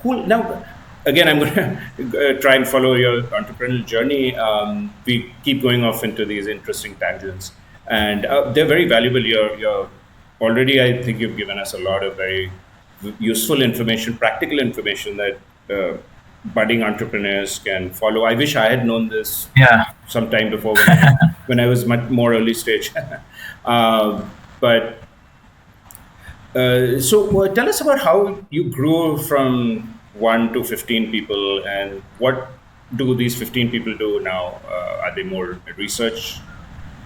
Cool. Now, again, I'm going to try and follow your entrepreneurial journey. We keep going off into these interesting tangents, and they're very valuable. You're already, I think, you've given us a lot of very useful information, practical information that budding entrepreneurs can follow. I wish I had known this Yeah. sometime before when I was much more early stage. But so tell us about how you grew from 1 to 15 people, and what do these 15 people do now? Are they more research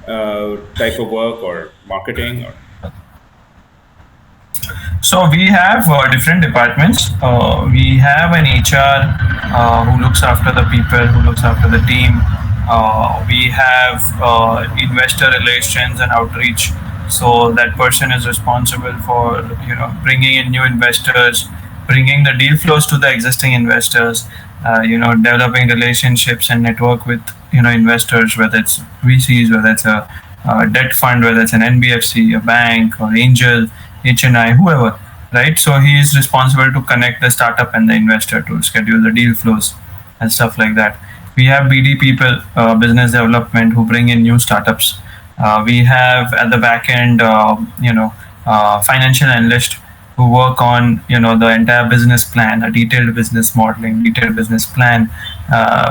type of work or marketing? Or So we have different departments. We have an HR who looks after the people, who looks after the team. We have investor relations and outreach. So that person is responsible for bringing in new investors, bringing the deal flows to the existing investors. Developing relationships and network with investors, whether it's VCs, whether it's a debt fund, whether it's an NBFC, a bank, or angel, HNI, whoever, right? So he is responsible to connect the startup and the investor to schedule the deal flows and stuff like that. We have BD people, business development, who bring in new startups. We have at the back end, financial analyst who work on the entire business plan, a detailed business modeling, detailed business plan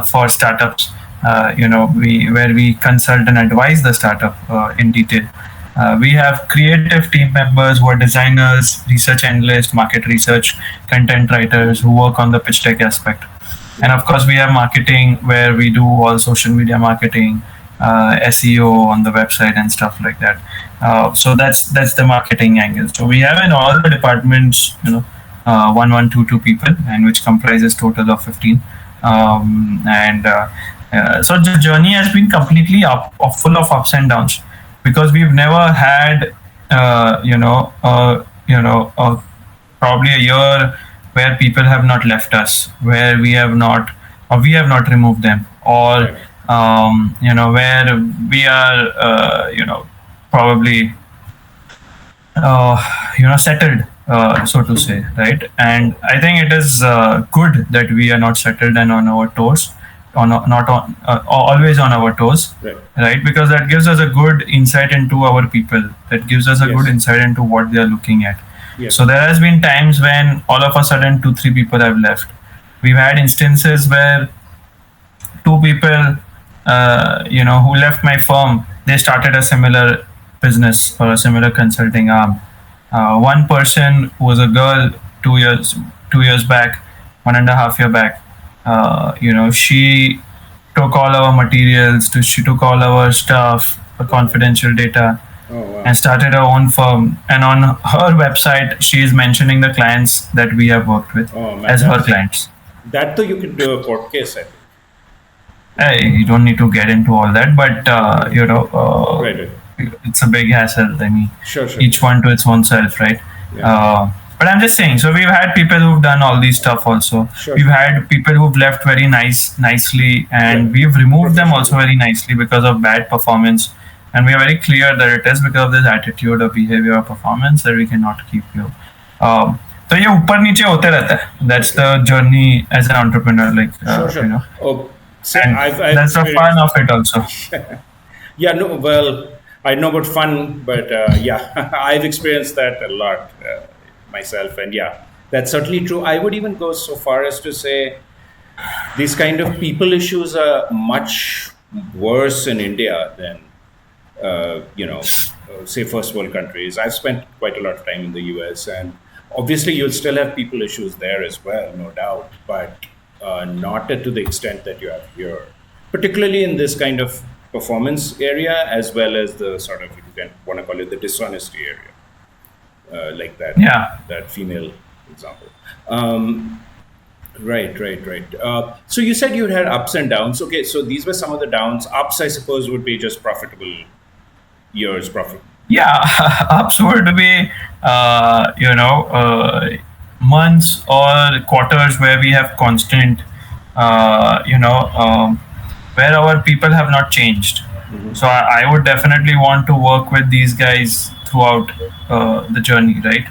for startups. Where we consult and advise the startup in detail. We have creative team members who are designers, research analysts, market research, content writers who work on the pitch deck aspect. And of course, we have marketing where we do all social media marketing, SEO on the website and stuff like that. So that's the marketing angle. So we have in all the departments, 2 people, and which comprises total of 15. So the journey has been completely full of ups and downs, because we've never had, probably a year where people have not left us, where we have not removed them, or where we are, probably, settled, so to say, right? And I think it is good that we are not settled and on our toes, not on always on our toes, right? Because that gives us a good insight into our people. That gives us a good insight into what they are looking at. So there has been times when all of a sudden 2-3 people have left. We've had instances where 2 people, who left my firm, they started a similar business or a similar consulting arm. One person who was a girl, 2 years back, 1.5 year back, she took all our materials, she took all our stuff, confidential data, and started her own firm. And on her website, she is mentioning the clients that we have worked with as her clients. That though you could do a court case, I think. You don't need to get into all that, but it's a big hassle. I mean, each one to its own self, right? But I'm just saying, so we've had people who've done all these stuff also. We've had people who've left very nicely, and we've removed them also very nicely because of bad performance. And we are very clear that it is because of this attitude or behavior or performance that we cannot keep you. So ये ऊपर नीचे होते रहता है. That's the journey as an entrepreneur, like and that's the fun of it also. Yeah, no, well, I know about fun, but I've experienced that a lot myself, and that's certainly true. I would even go so far as to say these kind of people issues are much worse in India than say first world countries. I've spent quite a lot of time in the US, and obviously you'll still have people issues there as well, no doubt, but not to the extent that you have here, particularly in this kind of performance area, as well as the sort of, if you can want to call it, the dishonesty area, like that. That female example. Right. So you said you had ups and downs. Okay, so these were some of the downs. Ups, I suppose, would be just profitable years, ups would be months or quarters where we have constant, where our people have not changed. So I would definitely want to work with these guys throughout the journey, right?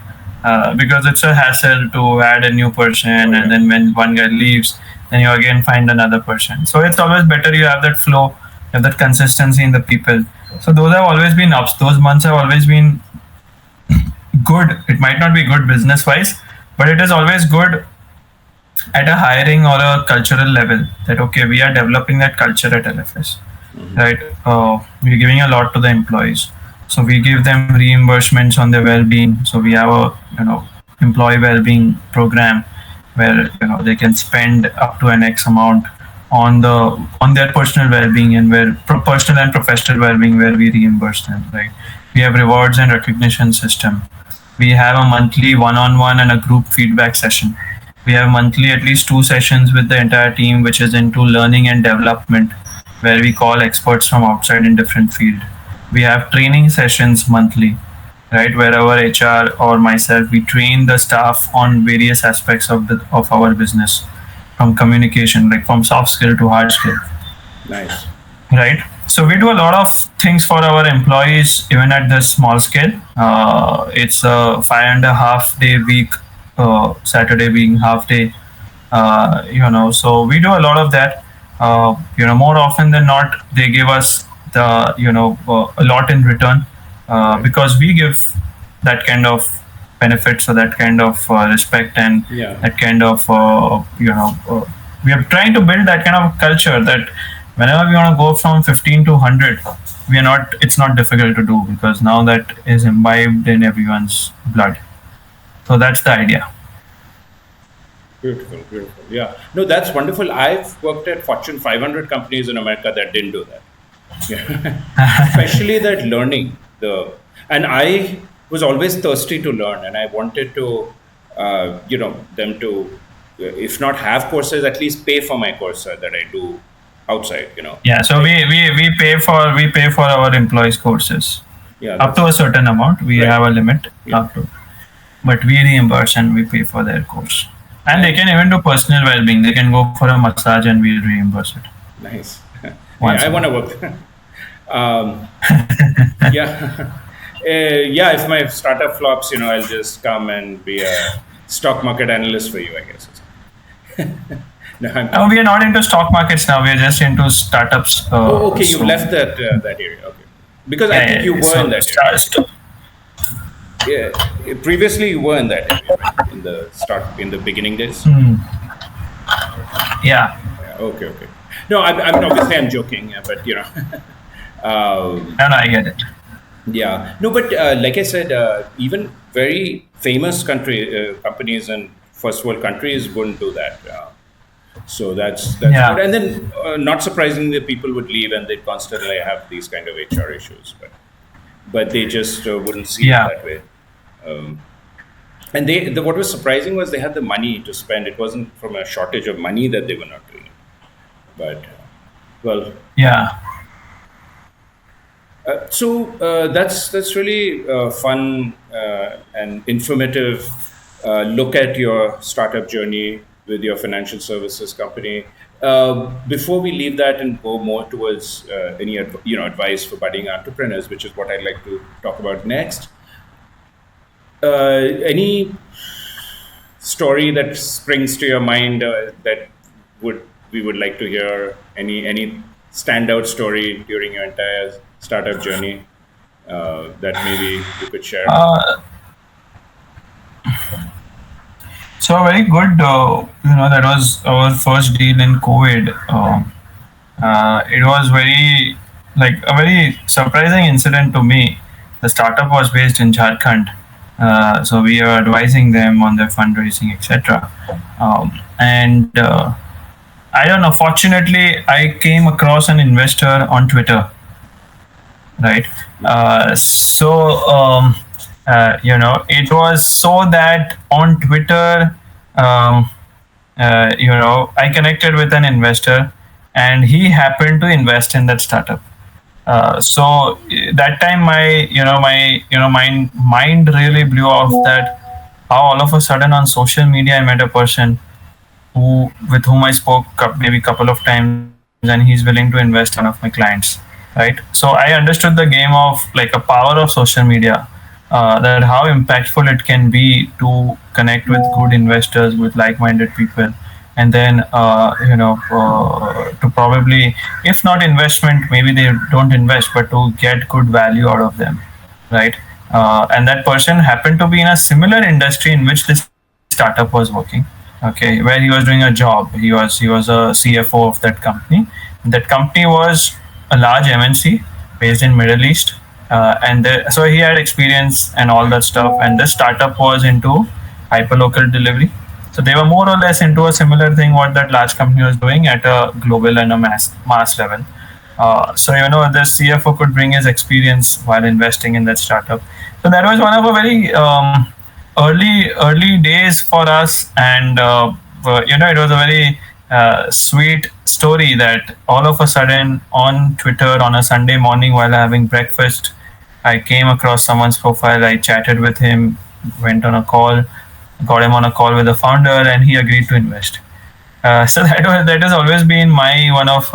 because it's a hassle to add a new person, Oh and yeah. then when one guy leaves, then you again find another person. So it's always better you have that flow, you have that consistency in the people. So those have always been ups. Those months have always been good. It might not be good business wise, but it is always good at a hiring or a cultural level, that okay, we are developing that culture at LFS, right? We're giving a lot to the employees, so we give them reimbursements on their well-being. So we have a, employee well-being program where, they can spend up to an X amount on the on their personal well-being, and where personal and professional well-being, where we reimburse them, right? We have rewards and recognition system. We have a monthly one-on-one and a group feedback session. We have monthly at least 2 sessions with the entire team, which is into learning and development, where we call experts from outside in different field. We have training sessions monthly, right, where our HR or myself, we train the staff on various aspects of our business, from communication, like from soft skill to hard skill, Nice. right? So we do a lot of things for our employees, even at the small scale. It's a 5.5 day week, Saturday being half day. So we do a lot of that. More often than not, they give us a lot in return, Right. because we give that kind of benefits, or that kind of respect, and Yeah. that kind of we are trying to build that kind of culture, that whenever we want to go from 15 to 100, we are not it's not difficult to do, because now that is imbibed in everyone's blood. So that's the idea. Beautiful, beautiful. Yeah. No, that's wonderful. I've worked at Fortune 500 companies in America that didn't do that. Yeah. Especially that learning. And I was always thirsty to learn, and I wanted to, them to, if not have courses, at least pay for my course that I do outside. Yeah, so Like, we pay for our employees courses yeah, up to a certain amount. We right. have a limit Yeah. up to, but we reimburse and we pay for their course. And they Nice, can even do personal well-being. They can go for a massage and we'll reimburse it nice. Yeah, once I a want to month. work there. Yeah. Yeah, if my startup flops, I'll just come and be a stock market analyst for you, I guess. No, I'm No, kidding. we are not into stock markets now. We are just into startups. Oh, okay, you've So left that area. Okay, because I think yeah, you yeah. were in So that area. Yeah, previously you were in that area, right? In the beginning days. yeah. Yeah, okay, okay. No, I'm obviously I'm joking, but No, no, I get it. yeah. No, but like I said, even very famous companies and first world countries wouldn't do that. So that's good. Yeah, And then, not surprisingly, people would leave and they'd constantly have these kind of HR issues, but they just wouldn't see it yeah. that way. Um, and what was surprising was they had the money to spend. It wasn't from a shortage of money that they were not doing it. But well, Yeah. that's really fun and informative look at your startup journey with your financial services company. Before we leave that and go more towards any advice for budding entrepreneurs, which is what I'd like to talk about next. Any story that springs to your mind that we would like to hear? Any standout story during your entire startup journey that maybe you could share? Uh, so very good. That was our first deal in COVID. It was a very surprising incident to me. The startup was based in Jharkhand, so we are advising them on their fundraising, etc. And I don't know. Fortunately, I came across an investor on Twitter, right? It was so that on Twitter, um, I connected with an investor, and he happened to invest in that startup. That time, my mind really blew off, that how all of a sudden on social media I met a person with whom I spoke maybe a couple of times, and he's willing to invest in one of my clients, right? So I understood the game of like a power of social media, that how impactful it can be to connect with good investors, with like-minded people, and then to probably, if not investment, maybe they don't invest, but to get good value out of them, right? And that person happened to be in a similar industry in which this startup was working. Okay, where he was doing a job. He was a CFO of that company. That company was a large MNC based in Middle East, so he had experience and all that stuff. And this startup was into hyperlocal delivery. So they were more or less into a similar thing what that large company was doing at a global and a mass level. So the CFO could bring his experience while investing in that startup. So that was one of a very early days for us, and it was a very sweet story that all of a sudden on Twitter on a Sunday morning while having breakfast, I came across someone's profile. I chatted with him, went on a call, got him on a call with the founder, and he agreed to invest. So that has always been my one of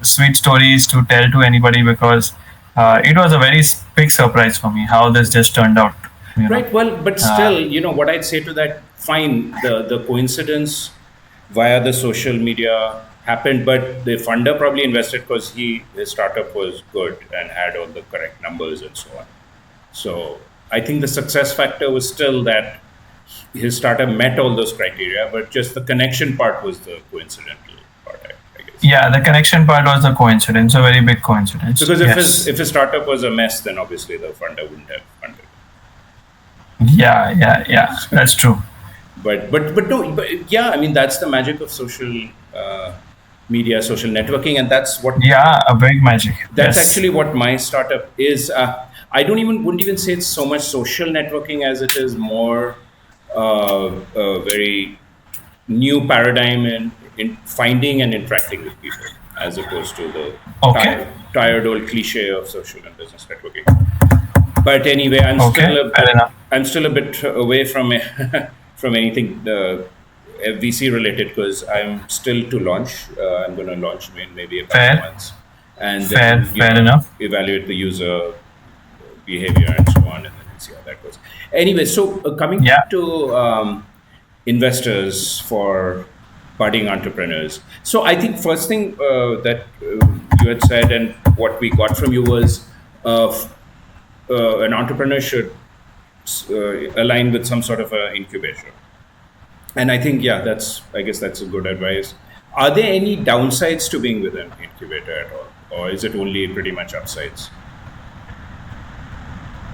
sweet stories to tell to anybody, because it was a very big surprise for me how this just turned out. Right. Well, but still, what I'd say to that, fine, the coincidence via the social media happened, but the funder probably invested because his startup was good and had all the correct numbers and so on. So I think the success factor was still that his startup met all those criteria, but just the connection part was the coincidental part, I guess. Yeah, the connection part was a coincidence, a very big coincidence. Because if his startup was a mess, then obviously the funder wouldn't have funded. Yeah, that's true. But yeah, I mean, that's the magic of social media, social networking, and that's what. Yeah, a big magic. That's actually what my startup is. I wouldn't even say it's so much social networking as it is more a very new paradigm in finding and interacting with people, as opposed to the tired old cliche of social and business networking. But anyway, I'm still a bit away from from anything VC related, because I'm still to launch. I'm going to launch in maybe a couple of months, and then evaluate the user behavior and so on, and then see how that goes. Anyway, so coming back to investors for budding entrepreneurs. So I think first thing that you had said and what we got from you was an entrepreneur should align with some sort of an incubator. And I think, I guess that's a good advice. Are there any downsides to being with an incubator at all? Or is it only pretty much upsides?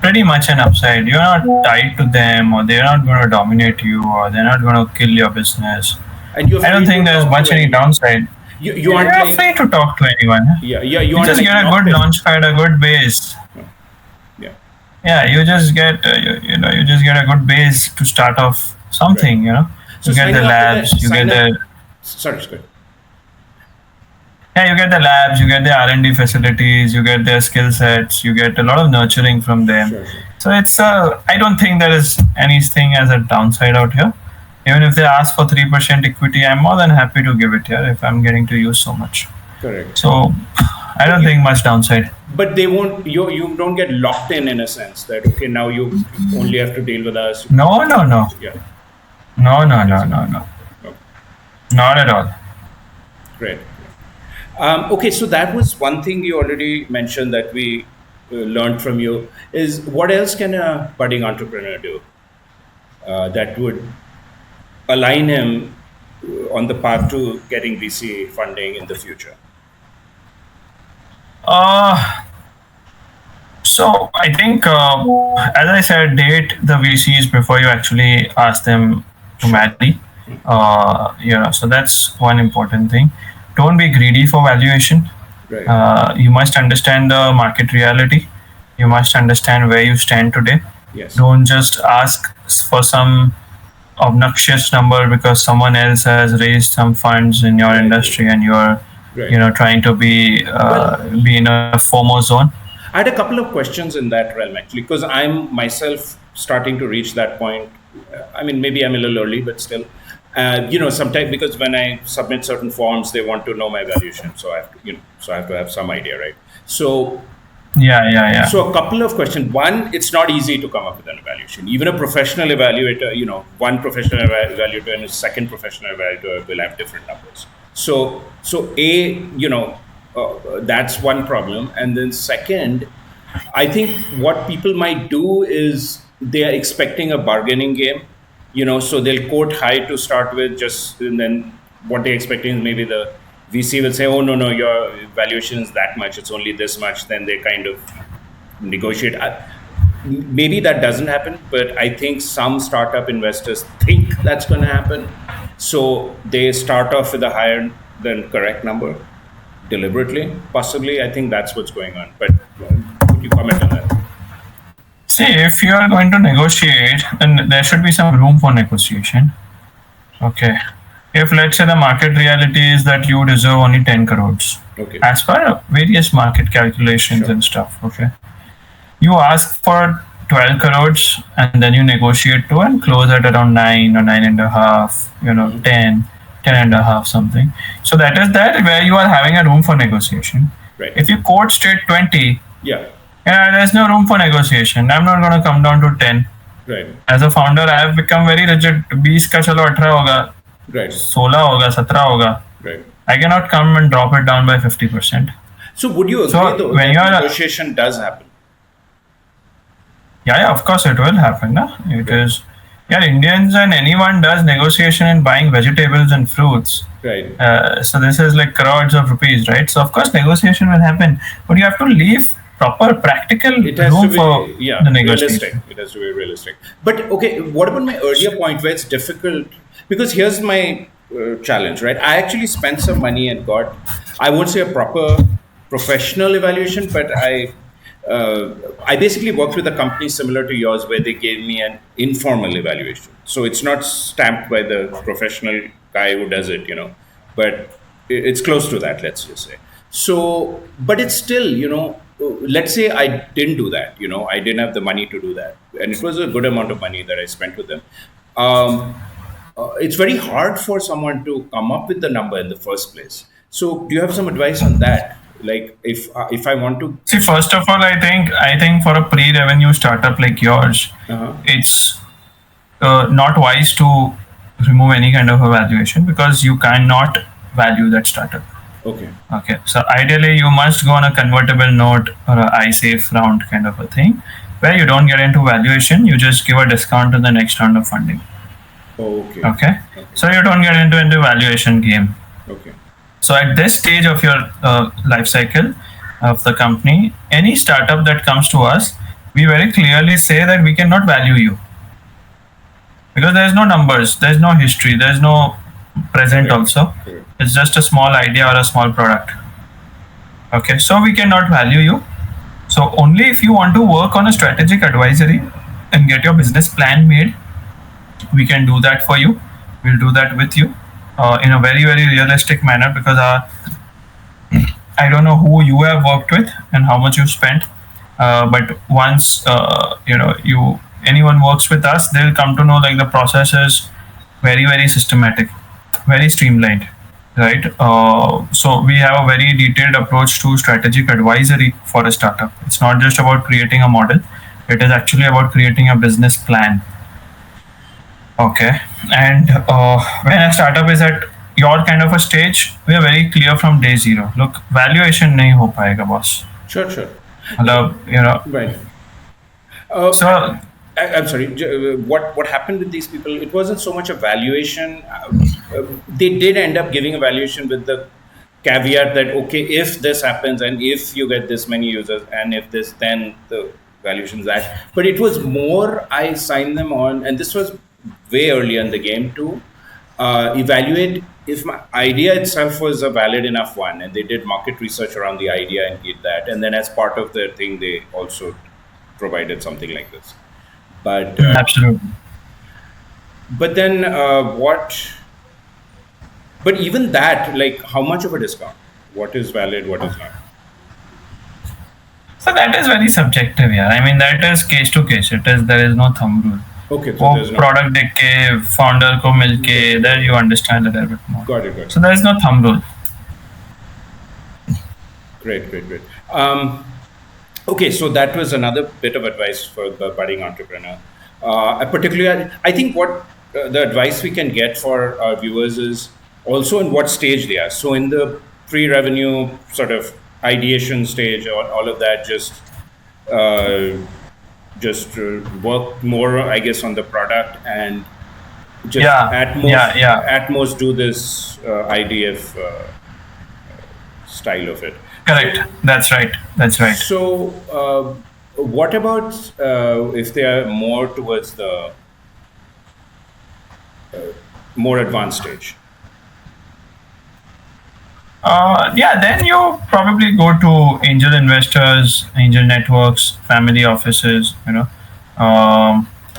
Pretty much an upside. You're not tied to them, or they're not going to dominate you, or they're not going to kill your business. And I don't think there's much any downside. You're free to talk to anyone. You just get a good launchpad, a good base. Yeah, you just get you just get a good base to start off something. So you get the labs, you get the. Sorry, good. Yeah, you get the labs, you get the R&D facilities, you get their skill sets, you get a lot of nurturing from them. Sure. So it's I don't think there is anything as a downside out here. Even if they ask for 3% equity, I'm more than happy to give it here if I'm getting to use so much. Correct. So I don't think much downside. But they won't. You don't get locked in a sense that okay, now you only have to deal with us. No. Yeah. No. Not at all. Great. Okay, so that was one thing you already mentioned that we learned from you. Is what else can a budding entrepreneur do that would align him on the path to getting VC funding in the future? So I think, as I said, date the VCs before you actually ask them to marry. So that's one important thing. Don't be greedy for valuation. Right. You must understand the market reality. You must understand where you stand today. Yes. Don't just ask for some obnoxious number because someone else has raised some funds in your industry and you're trying to be in a FOMO zone. I had a couple of questions in that realm actually, because I'm myself starting to reach that point. I mean, maybe I'm a little early, but still, sometimes because when I submit certain forms, they want to know my valuation, so I have to have some idea, right? So, Yeah. So a couple of questions. One, it's not easy to come up with an evaluation. Even a professional evaluator, one professional evaluator and a second professional evaluator will have different numbers. So a, that's one problem. And then second, I think what people might do is they are expecting a bargaining game, so they'll quote high to start with, just and then what they're expecting is maybe the VC will say, oh, no, your valuation is that much, it's only this much. Then they kind of negotiate. Maybe that doesn't happen, but I think some startup investors think that's going to happen. So they start off with a higher than correct number deliberately, possibly. I think that's what's going on. But would you comment on that? See, if you are going to negotiate, then there should be some room for negotiation. Okay. If let's say the market reality is that you deserve only 10 crores, Okay. as per various market calculations and stuff, okay, you ask for 12 crores and then you negotiate to and close at around 9 or 9.5, 10, 10.5, something. So that is that where you are having a room for negotiation. Right. If you quote straight 20, Yeah. there's no room for negotiation. I'm not going to come down to 10. Right. As a founder, I have become very rigid. 20 का चलो 18 होगा, Right. 16 होगा, 17 होगा. Right. I cannot come and drop it down by 50%. So would you agree So though when that you are negotiation does happen? Yeah, of course it will happen, na? Because Indians and anyone does negotiation in buying vegetables and fruits. Right. So this is like crores of rupees, right? So of course negotiation will happen, but you have to leave proper practical It has room to be, for the negotiation. realistic. It has to be realistic. But okay, what about my earlier point where it's difficult? Because here's my challenge, right? I actually spent some money and got, I won't say a proper professional evaluation, but I basically worked with a company similar to yours where they gave me an informal evaluation. So it's not stamped by the professional guy who does it, but it's close to that, let's just say. So, but it's still, let's say I didn't do that, I didn't have the money to do that. And it was a good amount of money that I spent with them. It's very hard for someone to come up with the number in the first place. So do you have some advice on that? Like if I want to see, first of all, I think for a pre-revenue startup like yours, it's not wise to remove any kind of evaluation because you cannot value that startup. Okay. So ideally, you must go on a convertible note or a iSafe round kind of a thing, where you don't get into valuation. You just give a discount to the next round of funding. Okay. So you don't get into valuation game. Okay. So at this stage of your life cycle of the company, any startup that comes to us, we very clearly say that we cannot value you because there's no numbers, there's no history, there's no present also. It's just a small idea or a small product. Okay, so we cannot value you. So only if you want to work on a strategic advisory and get your business plan made, we can do that for you. We'll do that with you. In a very, very realistic manner because I don't know who you have worked with and how much you've spent, but once anyone works with us, they'll come to know like the process is very, very systematic, very streamlined, right? So we have a very detailed approach to strategic advisory for a startup. It's not just about creating a model; it is actually about creating a business plan. Okay, and when a startup is at your kind of a stage, we are very clear from day zero. Look, valuation नहीं हो पाएगा, boss. Sure. मतलब, Right. So I'm sorry. What happened with these people? It wasn't so much a valuation. They did end up giving a valuation with the caveat that okay, if this happens and if you get this many users and if this, then the valuation is that. But it was more I signed them on, and this was way earlier in the game to evaluate if my idea itself was a valid enough one, and they did market research around the idea and did that, and then as part of their thing they also provided something like this. But absolutely. But then but even that, like how much of a discount, what is valid, what is not? So that is very subjective, yeah. I mean that is case to case. There is no thumb rule. Okay, so there's no product देख के founder को मिल के, there you understand a little bit more. Got it. So there is no thumb rule. Great. Okay, so that was another bit of advice for the budding entrepreneur. Particularly, I think what the advice we can get for our viewers is also in what stage they are. So, in the pre-revenue sort of ideation stage, or all of that, uh, just work more, I guess, on the product and just Yeah, yeah, yeah. at most do this IDF style of it. Correct. So, That's right. That's right. what about if they are more towards the more advanced stage? Yeah, then you probably go to angel investors, angel networks, family offices,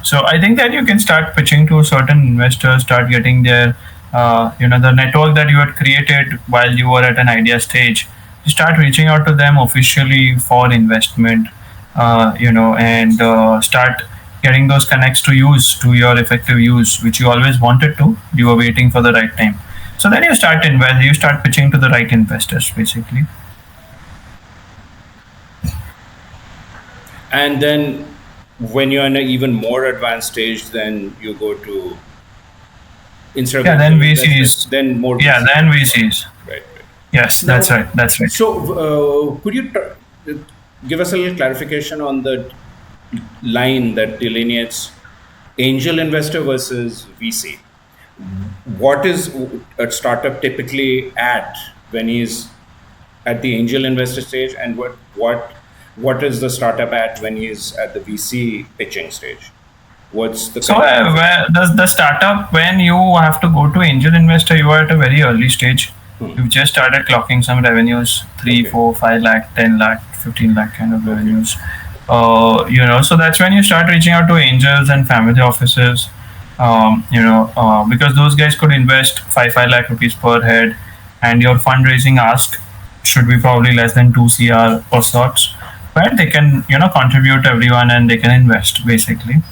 so I think that you can start pitching to certain investors, start getting their, the network that you had created while you were at an idea stage. You start reaching out to them officially for investment, and start getting those connects to use to your effective use, which you always wanted to. You were waiting for the right time. So then you start pitching to the right investors, basically. And then when you're in an even more advanced stage, then you go to instead of Yeah, then angel investors, VCs. then more Yeah, VCs. then VCs. Right. Yes, that's Now, right. That's right. so could you give us a little clarification on the line that delineates angel investor versus VC? What is a startup typically at when he's at the angel investor stage, and what is the startup at when he's at the VC pitching stage? What's the So kind of difference? where the startup, when you have to go to angel investor, you are at a very early stage. You've just started clocking some revenues, 3, Okay. 4, 5 lakh, 10 lakh, 15 lakh kind of Okay. revenues. So that's when you start reaching out to angels and family offices. Because those guys could invest 5 lakh rupees per head, and your fundraising ask should be probably less than 2 CR or sorts, where they can contribute everyone and they can invest basically.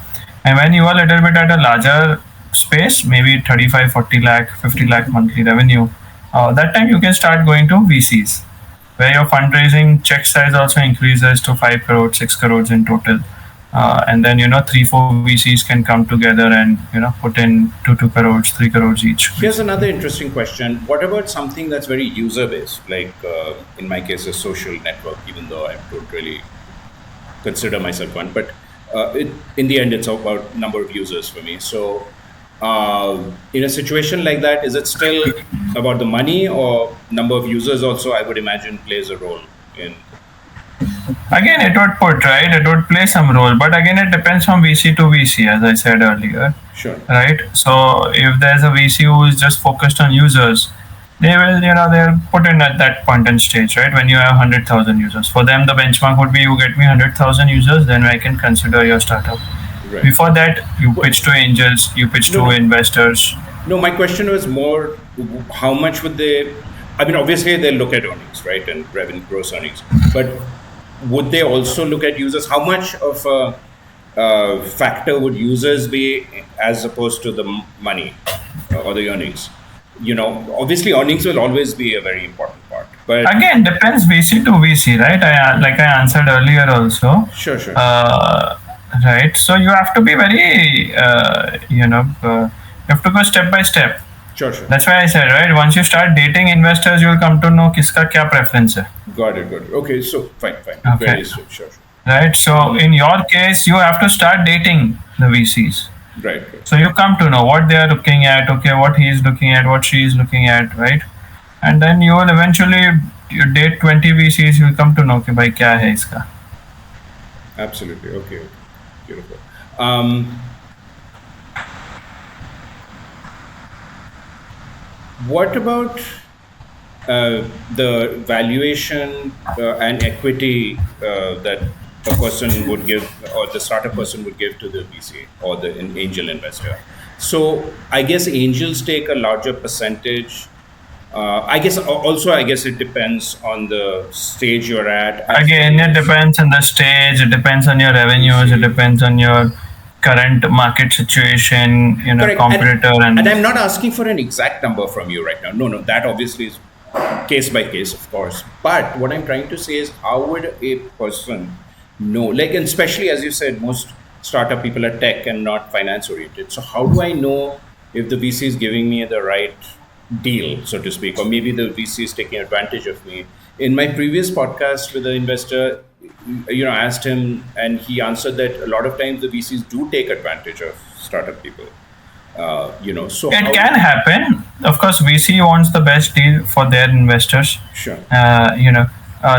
And when you are a little bit at a larger space, maybe 35, 40 lakh, 50 lakh monthly revenue, that time you can start going to VCs, where your fundraising check size also increases to 5 crores, 6 crores in total. And then 3, 4 VCs can come together and put in 2 crores, 3 crores each. Here's another interesting question. What about something that's very user based, like in my case, a social network, even though I don't really consider myself one, but in the end, it's about number of users for me. So, in a situation like that, is it still about the money, or number of users also, I would imagine, plays a role in? Again, it would play some role, but again, it depends from VC to VC, as I said earlier. Sure. Right? So if there's a VC who is just focused on users, they'll put in at that point and stage, right? When you have 100,000 users, for them the benchmark would be you get me 100,000 users, then I can consider your startup. Right. Before that, you pitch to angels, you pitch to investors. No, my question was more, how much would they? I mean, obviously they'll look at earnings, right, and revenue, gross earnings, but would they also look at users? How much of a factor would users be as opposed to the money or the earnings? Obviously earnings will always be a very important part, but Again, depends VC to VC, right? Like I answered earlier also. sure. Right. So you have to be very, you have to go step by step. Sure. That's why I said, right, once you start dating investors, you'll come to know kiska kya preference hai. Got it. Okay, so fine. Okay. Very sure. Right. So in your case, you have to start dating the VCs. Right. So you come to know what they are looking at, okay, what he is looking at, what she is looking at, right? And then you will eventually you date 20 VCs, you'll come to know कि भाई क्या है इसका. Absolutely. Okay. Beautiful. What about the valuation and equity that a person would give, or the startup person would give to the VC or the angel investor? So I guess angels take a larger percentage. I guess it depends on the stage you're at. Again, it depends on the stage, it depends on your revenues, it depends on your current market situation, Correct. competitor. And I'm not asking for an exact number from you right now. No, that obviously is case by case, of course. But what I'm trying to say is, how would a person know? Like, and especially as you said, most startup people are tech and not finance oriented. So, how do I know if the VC is giving me the right deal, so to speak, or maybe the VC is taking advantage of me? In my previous podcast with the investor, I asked him, and he answered that a lot of times the VCs do take advantage of startup people. So It how? can happen. Of course, VC wants the best deal for their investors. Sure.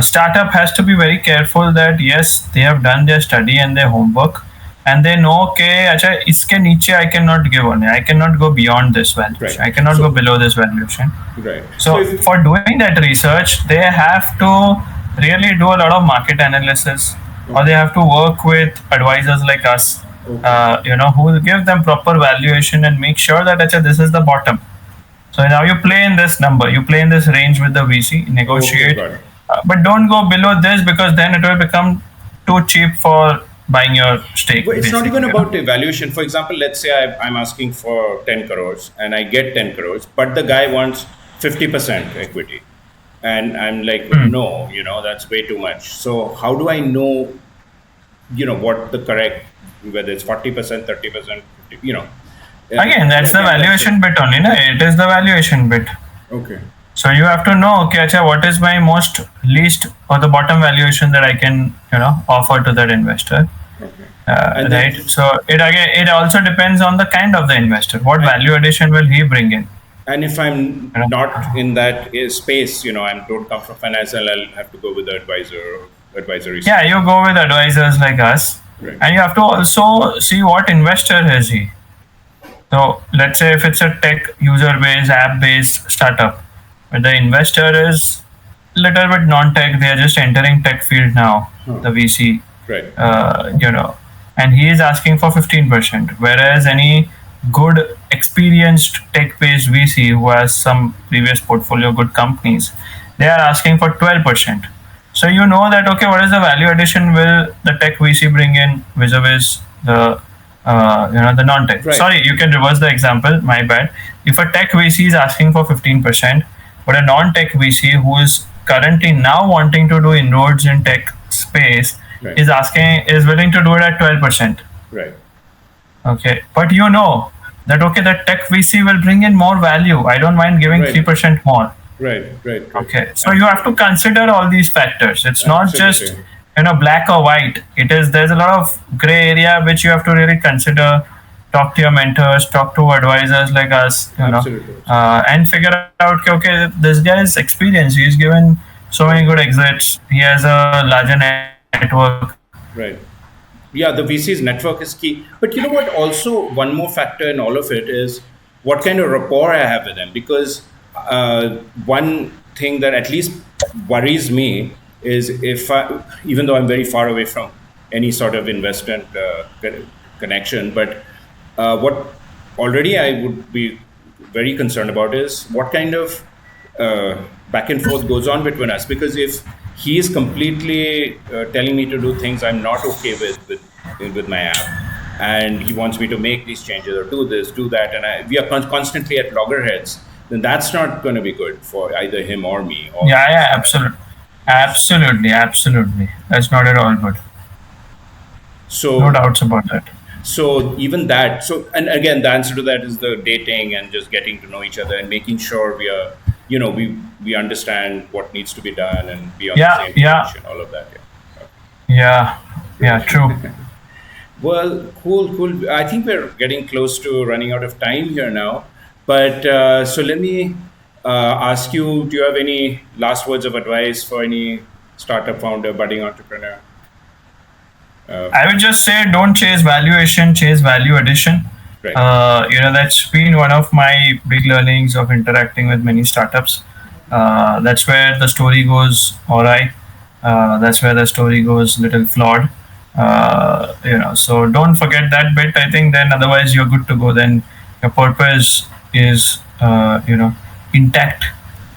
Startup has to be very careful that yes, they have done their study and their homework, and they know, okay, acha, iske niche I cannot give on. I cannot go beyond this valuation. Right. I cannot So go below this valuation. right. So So if for doing that research, they have to really do a lot of market analysis, or they have to work with advisors like us, okay, who will give them proper valuation and make sure that acha, this is the bottom. So now you play in this number, you play in this range with the VC, okay, negotiate, got it. but don't go below this because then it will become too cheap for buying your stake. But it's not Basically, even about evaluation. For example, let's say I'm asking for 10 crores and I get 10 crores, but the guy wants 50% equity. And I'm like, no, that's way too much. So how do I know, what the correct, whether it's 40%, 30%, Again, that's the valuation bit only. No? It is the valuation bit. Okay. So you have to know, okay, acha, what is my most least or the bottom valuation that I can, offer to that investor. Okay. And Right. then, So it also depends on the kind of the investor. What value addition will he bring in? and if I'm You know? not in that space, I don't come from finance, I'll have to go with the advisor or advisory. Yeah, you go with advisors like us, Right. and you have to also see what investor is he. So let's say if it's a tech user-based, app-based startup, where the investor is little bit non-tech, they are just entering tech field now, the VC, Right. and he is asking for 15%, whereas any good experienced tech-based VC who has some previous portfolio good companies, they are asking for 12%. So you know that, okay, what is the value addition will the tech VC bring in vis-a-vis the non-tech. Right. Sorry, you can reverse the example. My bad. If a tech VC is asking for 15%, but a non-tech VC who is currently now wanting to do inroads in tech space Right. is willing to do it at 12%. Right. Okay, but you know that okay, the tech VC will bring in more value. I don't mind giving Right. 3% more. Right. Right. Okay, so you have to consider all these factors. It's not just Absolutely. black or white. There's a lot of gray area which you have to really consider. Talk to your mentors, talk to advisors like us, Absolutely. and figure out okay, this guy is experienced. He's given so many good exits. He has a larger network. Right. Yeah, the VC's network is key. But you know what? Also, one more factor in all of it is what kind of rapport I have with them. Because one thing that at least worries me is even though I'm very far away from any sort of investment connection, but what already I would be very concerned about is what kind of back and forth goes on between us. Because if he is completely telling me to do things I'm not okay with my app, and he wants me to make these changes or do this, do that, and we are constantly at loggerheads, then that's not going to be good for either him or me. Yeah, absolutely. That's not at all good. So No doubts about that. so even that, and again, the answer to that is the dating and just getting to know each other and making sure we are, we understand what needs to be done and be on the same page and all of that. Yeah, true. Well, cool. I think we're getting close to running out of time here now. But so let me ask you, do you have any last words of advice for any startup founder, budding entrepreneur? I would just say don't chase valuation, chase value addition. Right. That's been one of my big learnings of interacting with many startups. That's where the story goes alright. That's where the story goes little flawed. So don't forget that bit. I think then otherwise you're good to go. Then your purpose is intact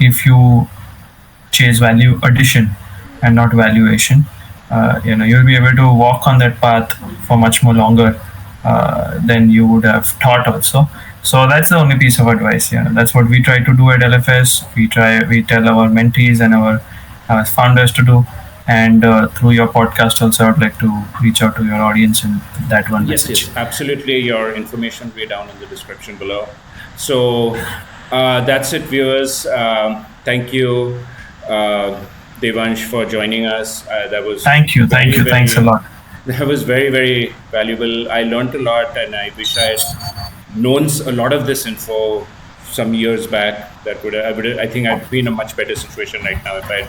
if you chase value addition and not valuation. You'll be able to walk on that path for much more longer than you would have thought also. So that's the only piece of advice. Yeah, that's what we try to do at LFS. We tell our mentees and our founders to do. And through your podcast, also, I'd like to reach out to your audience in that one Yes, message. yes, absolutely. Your information will be down in the description below. So that's it, viewers. Thank you, Devansh, for joining us. That was Thank you. Thanks a lot. That was very, very valuable. I learned a lot, and I wish I had known a lot of this info some years back. I think I'd be in a much better situation right now if I'd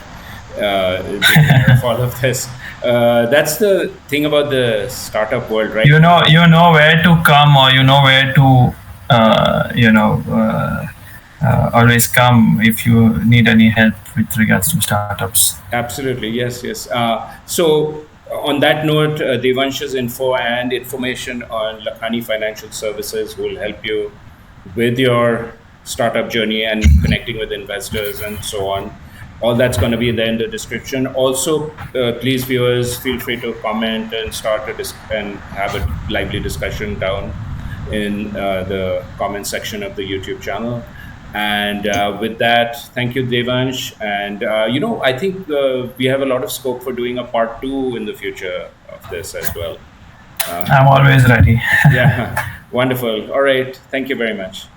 been aware of all of this. That's the thing about the startup world, right? You know where to come, or you know where to, always come if you need any help with regards to startups. Absolutely, yes, yes. So, on that note, Devansh's info and information on Lakhani Financial Services will help you with your startup journey and connecting with investors and so on. All that's going to be there in the description. Also, please, viewers, feel free to comment and and have a lively discussion down in the comment section of the YouTube channel. And with that, thank you, Devansh. And, I think we have a lot of scope for doing a part 2 in the future of this as well. I'm always ready. Yeah, wonderful. All right. Thank you very much.